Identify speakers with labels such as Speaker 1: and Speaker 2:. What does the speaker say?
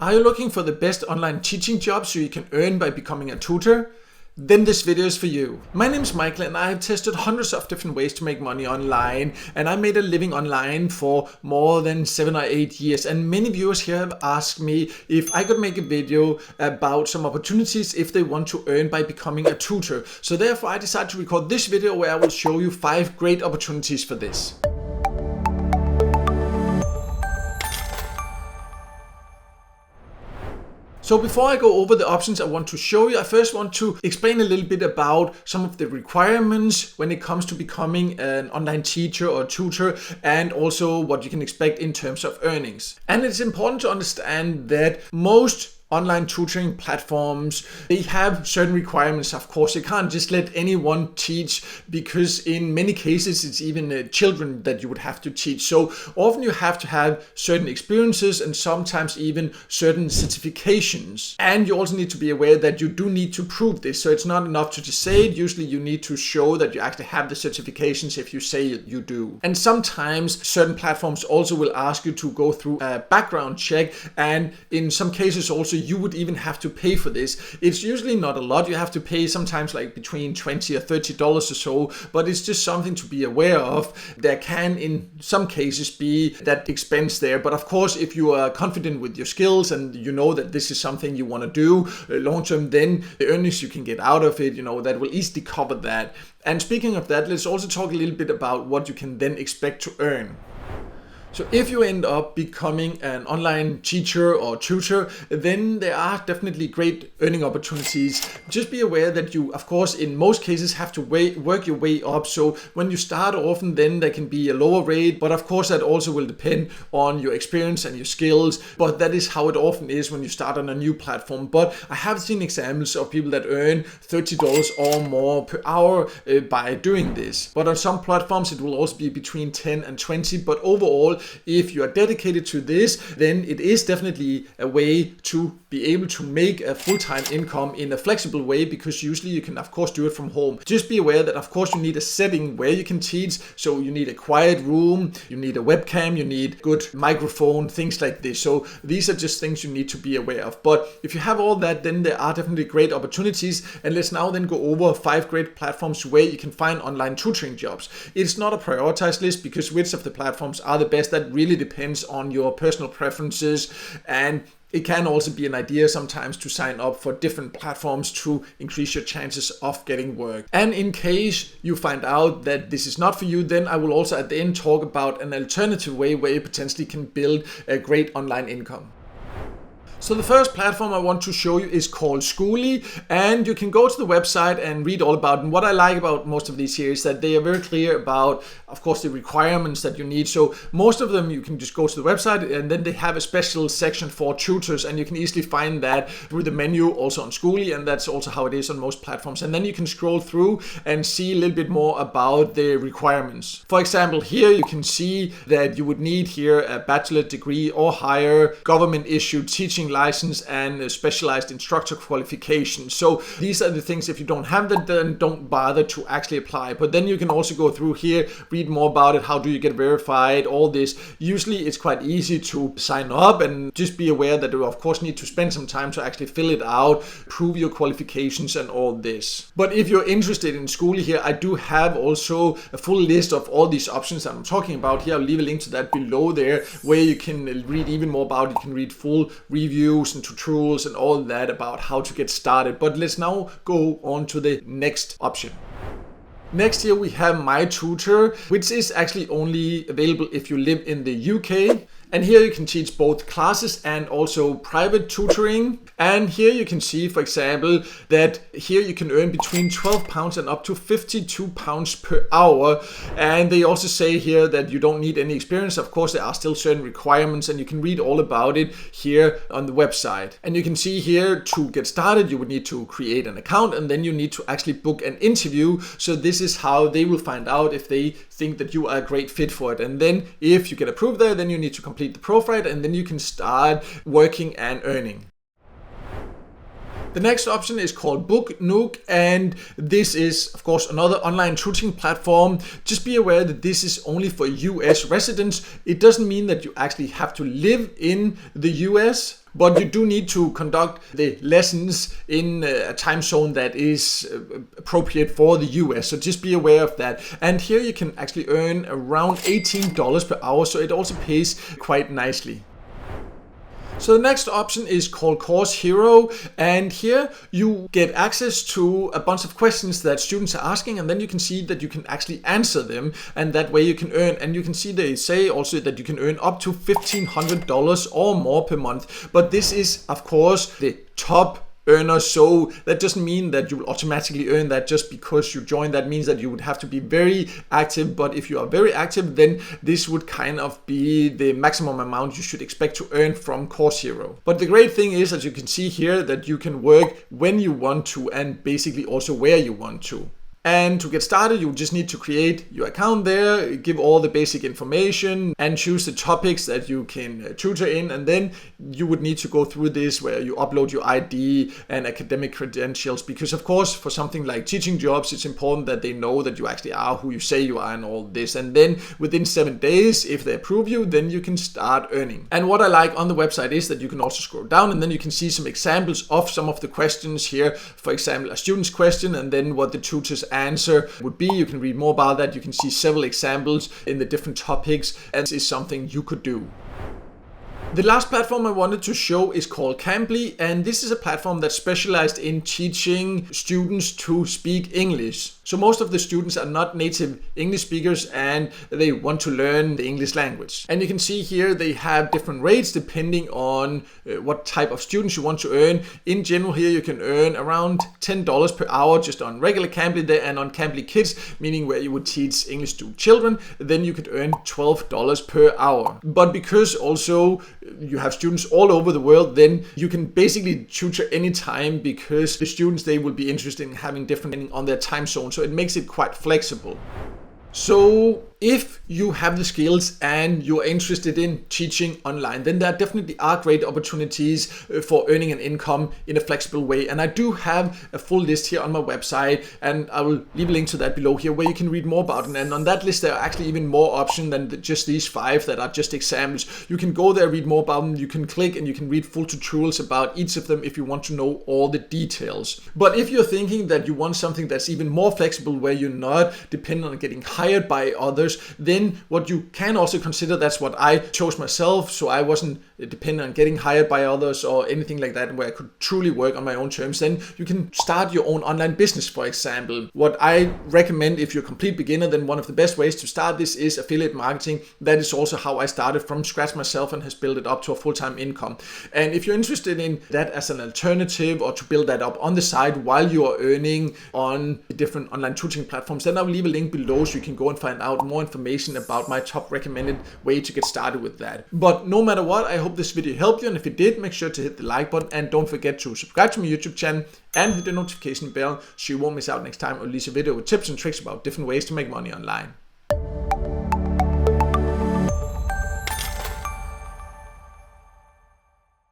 Speaker 1: Are you looking for the best online teaching job so you can earn by becoming a tutor? Then this video is for you. My name is Michael and I have tested hundreds of different ways to make money online, and I made a living online for more than 7 or 8 years, and many viewers here have asked me if I could make a video about some opportunities if they want to earn by becoming a tutor. So therefore I decided to record this video where I will show you 5 great opportunities for this. So before I go over the options I want to show you, I first want to explain a little bit about some of the requirements when it comes to becoming an online teacher or tutor, and also what you can expect in terms of earnings. And it's important to understand that most online tutoring platforms, they have certain requirements. Of course, you can't just let anyone teach, because in many cases it's even children that you would have to teach. So often you have to have certain experiences and sometimes even certain certifications. And you also need to be aware that you do need to prove this. So it's not enough to just say it. Usually you need to show that you actually have the certifications if you say you do. And sometimes certain platforms also will ask you to go through a background check, and in some cases also you would even have to pay for this. It's usually not a lot. You have to pay sometimes like between $20 or $30 or so, but it's just something to be aware of. There can in some cases be that expense there, but of course if you are confident with your skills and you know that this is something you want to do long term, then the earnings you can get out of it, that will easily cover that. And speaking of that, let's also talk a little bit about what you can then expect to earn. So if you end up becoming an online teacher or tutor, then there are definitely great earning opportunities. Just be aware that you, of course, in most cases have to work your way up. So when you start, often then there can be a lower rate, but of course that also will depend on your experience and your skills. But that is how it often is when you start on a new platform. But I have seen examples of people that earn $30 or more per hour by doing this. But on some platforms it will also be between 10 and 20. But overall, if you are dedicated to this, then it is definitely a way to be able to make a full-time income in a flexible way, because usually you can of course do it from home. Just be aware that of course you need a setting where you can teach. So you need a quiet room, you need a webcam, you need good microphone, things like this. So these are just things you need to be aware of. But if you have all that, then there are definitely great opportunities. And let's now then go over 5 great platforms where you can find online tutoring jobs. It's not a prioritized list, because which of the platforms are the best, that really depends on your personal preferences, and it can also be an idea sometimes to sign up for different platforms to increase your chances of getting work. And in case you find out that this is not for you, then I will also at the end talk about an alternative way where you potentially can build a great online income. So the first platform I want to show you is called Schooly, and you can go to the website and read all about it. And what I like about most of these here is that they are very clear about, of course, the requirements that you need. So most of them you can just go to the website, and then they have a special section for tutors, and you can easily find that through the menu also on Schooly, and that's also how it is on most platforms. And then you can scroll through and see a little bit more about the requirements. For example, here you can see that you would need here a bachelor degree or higher, government issued teaching license, and a specialized instructor qualification. So these are the things. If you don't have that, then don't bother to actually apply. But then you can also go through here, read more about it, how do you get verified, all this. Usually it's quite easy to sign up, and just be aware that you of course need to spend some time to actually fill it out, prove your qualifications and all this. But if you're interested in Schooly here, I do have also a full list of all these options that I'm talking about here. I'll leave a link to that below there, where you can read even more about it. You can read full reviews and tutorials and all that about how to get started. But let's now go on to the next option. Next here we have My Tutor, which is actually only available if you live in the UK. And here you can teach both classes and also private tutoring. And here you can see, for example, that here you can earn between £12 and up to £52 per hour. And they also say here that you don't need any experience. Of course, there are still certain requirements, and you can read all about it here on the website. And you can see here, to get started, you would need to create an account, and then you need to actually book an interview. So this is how they will find out if they think that you are a great fit for it. And then if you get approved there, then you need to complete the profile, and then you can start working and earning. The next option is called Book Nook, and this is of course another online tutoring platform. Just be aware that this is only for US residents. It doesn't mean that you actually have to live in the US. But you do need to conduct the lessons in a time zone that is appropriate for the US. So just be aware of that. And here you can actually earn around $18 per hour. So it also pays quite nicely. So the next option is called Course Hero, and here you get access to a bunch of questions that students are asking, and then you can see that you can actually answer them, and that way you can earn, and you can see they say also that you can earn up to $1,500 or more per month. But this is of course the top earner, so that doesn't mean that you will automatically earn that just because you join. That means that you would have to be very active, but if you are very active, then this would kind of be the maximum amount you should expect to earn from Course Hero. But the great thing is, as you can see here, that you can work when you want to and basically also where you want to. And to get started, you just need to create your account there, give all the basic information and choose the topics that you can tutor in. And then you would need to go through this where you upload your ID and academic credentials, because of course for something like teaching jobs, it's important that they know that you actually are who you say you are and all this. And then within 7 days, if they approve you, then you can start earning. And what I like on the website is that you can also scroll down and then you can see some examples of some of the questions here. For example, a student's question and then what the tutor's answer would be. You can read more about that. You can see several examples in the different topics, and this is something you could do. The last platform I wanted to show is called Cambly, and this is a platform that's specialized in teaching students to speak English. So most of the students are not native English speakers and they want to learn the English language. And you can see here they have different rates depending on what type of students you want to earn. In general here you can earn around $10 per hour just on regular Cambly there, and on Cambly Kids, meaning where you would teach English to children, then you could earn $12 per hour. But because also you have students all over the world, then you can basically tutor anytime, because the students, they will be interested in having different on their time zone. So it makes it quite flexible. So if you have the skills and you're interested in teaching online, then there definitely are great opportunities for earning an income in a flexible way. And I do have a full list here on my website, and I will leave a link to that below here where you can read more about it. And on that list, there are actually even more options than just these 5 that are just examples. You can go there, read more about them. You can click and you can read full tutorials about each of them if you want to know all the details. But if you're thinking that you want something that's even more flexible, where you're not dependent on getting hired by others, then what you can also consider, that's what I chose myself, so I wasn't dependent on getting hired by others or anything like that, where I could truly work on my own terms. Then you can start your own online business, for example. What I recommend if you're a complete beginner, then one of the best ways to start this is affiliate marketing. That is also how I started from scratch myself and has built it up to a full-time income. And if you're interested in that as an alternative, or to build that up on the side while you are earning on the different online tutoring platforms, then I'll leave a link below so you can go and find out more information about my top recommended way to get started with that. But no matter what, I hope this video helped you, and if it did, make sure to hit the like button and don't forget to subscribe to my YouTube channel and hit the notification bell so you won't miss out next time I release a video with tips and tricks about different ways to make money online.